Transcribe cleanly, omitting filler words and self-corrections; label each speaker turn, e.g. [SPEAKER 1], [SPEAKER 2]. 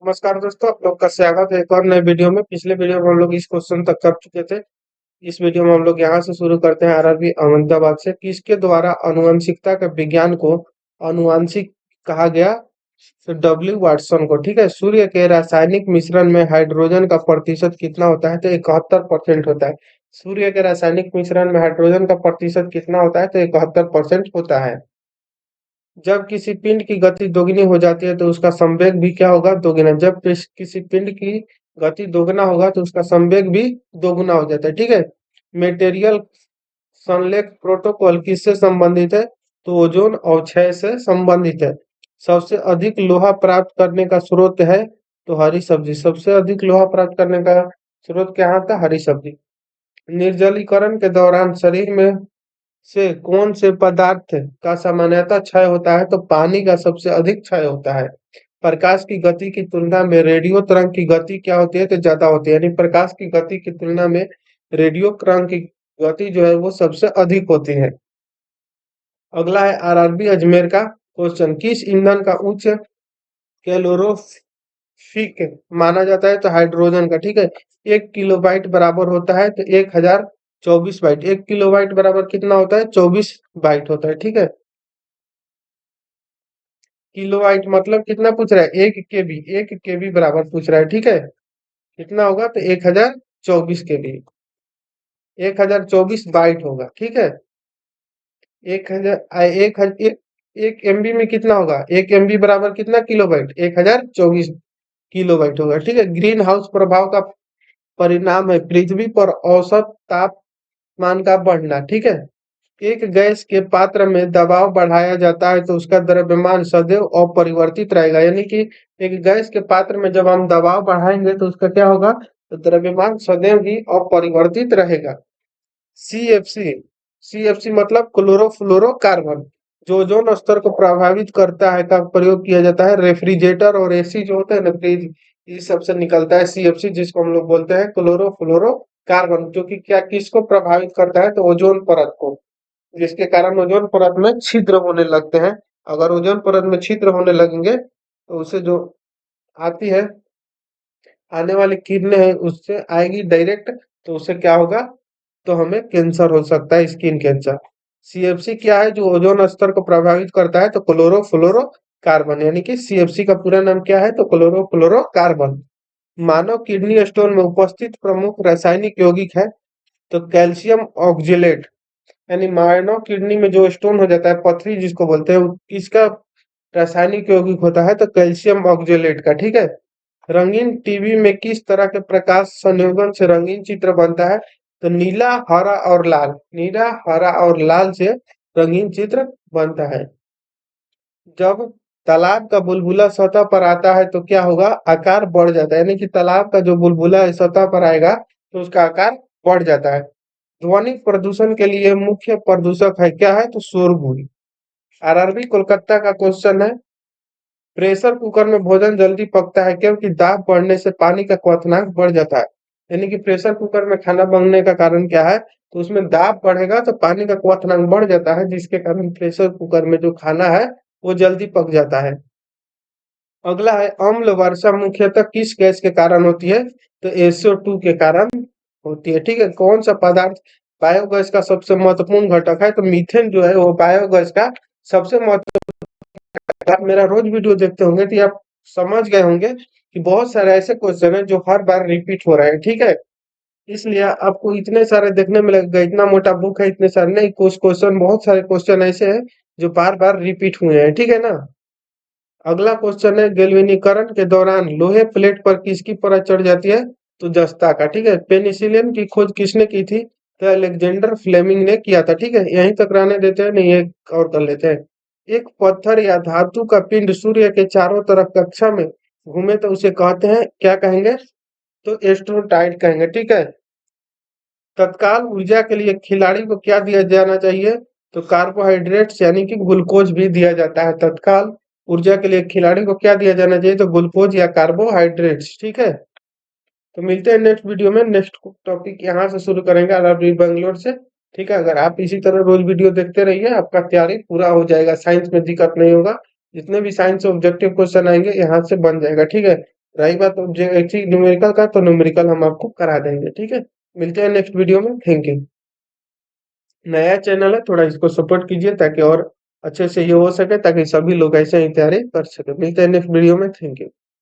[SPEAKER 1] नमस्कार दोस्तों, आप लोग का स्वागत है एक और नए वीडियो में। पिछले वीडियो में हम लोग इस क्वेश्चन तक कर चुके थे। इस वीडियो में हम लोग यहाँ से शुरू करते हैं आरआरबी अहमदाबाद से। किसके द्वारा आनुवंशिकता के विज्ञान को आनुवांशिक कहा गया? तो डब्ल्यू वाटसन को। ठीक है। सूर्य के रासायनिक मिश्रण में हाइड्रोजन का प्रतिशत कितना होता है? तो 71% होता है। सूर्य के रासायनिक मिश्रण में हाइड्रोजन का प्रतिशत कितना होता है? तो 71% होता है। जब किसी पिंड की गति दोगुनी हो जाती है तो उसका संवेग भी क्या होगा? दोगुना। जब किसी पिंड की गति दोगुना होगा तो उसका संवेग भी दोगुना हो जाता है। ठीक है। मेटेरियल संलेख प्रोटोकॉल किससे संबंधित है? तो ओजोन अवक्षय से संबंधित है। सबसे अधिक लोहा प्राप्त करने का स्रोत है तो हरी सब्जी। सबसे अधिक लोहा प्राप्त करने का स्रोत क्या था? हरी सब्जी। निर्जलीकरण के दौरान शरीर में से कौन से पदार्थ का सामान्यतः क्षय होता है? तो पानी का सबसे अधिक क्षय होता है। प्रकाश की गति की तुलना में रेडियो तरंग की गति क्या होती है? तो ज्यादा होती है। यानी प्रकाश की गति की तुलना में रेडियो तरंग की गति जो है वो सबसे अधिक होती है। अगला है आरआरबी अजमेर का क्वेश्चन। किस ईंधन का उच्च कैलोरीफिक माना जाता है? तो हाइड्रोजन का। ठीक है। 1 किलोबाइट बराबर होता है तो 1024 बाइट। 1 किलोबाइट बराबर कितना होता है? 24 बाइट होता है। ठीक है। किलोबाइट मतलब कितना पूछ रहा है? 1 केबी। 1 केबी बराबर पूछ रहा है। ठीक है। कितना होगा? तो 1024 केबी। 1024 बाइट होगा। ठीक है। 1 एमबी में कितना होगा? 1 एमबी बराबर कितना किलोबाइट? 1024 किलोबाइट होगा। ठीक है। ग्रीन हाउस प्रभाव का परिणाम है पृथ्वी पर औसत तापमान का बढ़ना। ठीक है। एक गैस के पात्र में दबाव बढ़ाया जाता है तो उसका द्रव्यमान सदैव अपरिवर्तित रहेगा। यानी कि एक गैस के पात्र में जब हम दबाव बढ़ाएंगे तो उसका क्या होगा? तो द्रव्यमान सदैव ही अपरिवर्तित रहेगा। सीएफसी। सीएफसी मतलब क्लोरोफ्लोरोकार्बन, जो ओजोन स्तर को प्रभावित करता है, का प्रयोग किया जाता है रेफ्रिजरेटर और एसी जो होता है ना, फ्रिज, इस सबसे निकलता है सीएफसी, जिसको हम लोग बोलते हैं क्लोरोफ्लोरोकार्बन, जो कि क्या किसको प्रभावित करता है? तो ओजोन परत को, जिसके कारण ओजोन परत में छिद्र होने लगते हैं। अगर ओजोन परत में छिद्र होने लगेंगे तो उसे जो आती है, आने वाली किरणें हैं उससे आएगी डायरेक्ट, तो उससे क्या होगा? तो हमें कैंसर हो सकता है, स्किन कैंसर। सीएफसी क्या है जो ओजोन स्तर को प्रभावित करता है? तो क्लोरोफ्लोरो कार्बन। यानी कि सीएफसी का पूरा नाम क्या है? तो क्लोरोफ्लोरो कार्बन। मानव किडनी स्टोन में उपस्थित प्रमुख रासायनिक यौगिक है तो कैल्शियम ऑक्जेलेट। यानी मानव किडनी में जो स्टोन हो जाता है, पथरी जिसको बोलते हैं, इसका रासायनिक यौगिक होता है तो कैल्शियम ऑक्जेलेट का। ठीक है। रंगीन टीवी में किस तरह के प्रकाश संयोजन से रंगीन चित्र बनता है? तो नीला, हरा और लाल। नीला, हरा और लाल से रंगीन चित्र बनता है। जब तालाब का बुलबुला सतह पर आता है तो क्या होगा? आकार बढ़ जाता है। यानी कि तालाब का जो बुलबुला है सतह पर आएगा तो उसका आकार बढ़ जाता है। ध्वनि प्रदूषण के लिए मुख्य प्रदूषक है क्या है? तो शोरगुल। आरआरबी कोलकाता का क्वेश्चन है। प्रेशर कुकर में भोजन जल्दी पकता है क्योंकि दाब बढ़ने से पानी का क्वथनांक बढ़ जाता है। यानी कि प्रेशर कुकर में खाना बनने का कारण क्या है? तो उसमें दाब बढ़ेगा तो पानी का क्वथनांक बढ़ जाता है, जिसके कारण प्रेशर कुकर में जो खाना है वो जल्दी पक जाता है। अगला है अम्ल वर्षा मुख्यतः किस गैस के कारण होती है? तो SO2 के कारण होती है। ठीक है। कौन सा पदार्थ बायोगैस का सबसे महत्वपूर्ण घटक है? तो मीथेन जो है वो बायोगैस का सबसे महत्वपूर्ण। आप मेरा रोज वीडियो देखते होंगे तो आप समझ गए होंगे कि बहुत सारे ऐसे क्वेश्चन है जो हर बार रिपीट हो रहे हैं। ठीक है। इसलिए आपको इतने सारे देखने में लगेगा, इतना मोटा बुक है, इतने सारे नहीं, कुछ क्वेश्चन, बहुत सारे क्वेश्चन ऐसे हैं जो बार बार रिपीट हुए हैं। ठीक है ना। अगला क्वेश्चन है गैल्वेनीकरण के दौरान लोहे प्लेट पर किसकी परत चढ़ जाती है? तो जस्ता का। ठीक है। पेनिसिलिन की खोज किसने की थी? तो अलेक्जेंडर फ्लेमिंग ने किया था। ठीक है। यहीं तक रहने देते हैं, नहीं एक और कर लेते हैं। एक पत्थर या धातु का पिंड सूर्य के चारों तरफ कक्षा में घूमे तो उसे कहते हैं, क्या कहेंगे? तो एस्ट्रोटाइड कहेंगे। ठीक है। तत्काल ऊर्जा के लिए खिलाड़ी को क्या दिया जाना चाहिए? तो कार्बोहाइड्रेट्स यानी कि ग्लूकोज भी दिया जाता है। तत्काल ऊर्जा के लिए खिलाड़ी को क्या दिया जाना चाहिए? तो ग्लूकोज या कार्बोहाइड्रेट्स। ठीक है। तो मिलते हैं नेक्स्ट वीडियो में। नेक्स्ट टॉपिक यहाँ से शुरू करेंगे आरआरबी बैंगलोर से। ठीक है। अगर आप इसी तरह रोज वीडियो देखते रहिए, आपका तैयारी पूरा हो जाएगा, साइंस में दिक्कत नहीं होगा। जितने भी साइंस ऑब्जेक्टिव क्वेश्चन आएंगे यहाँ से बन जाएगा। ठीक है। रही बात न्यूमेरिकल का, तो न्यूमेरिकल हम आपको करा देंगे, ठीक है। मिलते हैं नेक्स्ट वीडियो में, थैंक यू। नया चैनल है, थोड़ा इसको सपोर्ट कीजिए ताकि और अच्छे से ये हो सके, ताकि सभी लोग ऐसे ही तैयारी कर सके। मिलते हैं नेक्स्ट वीडियो में, थैंक यू।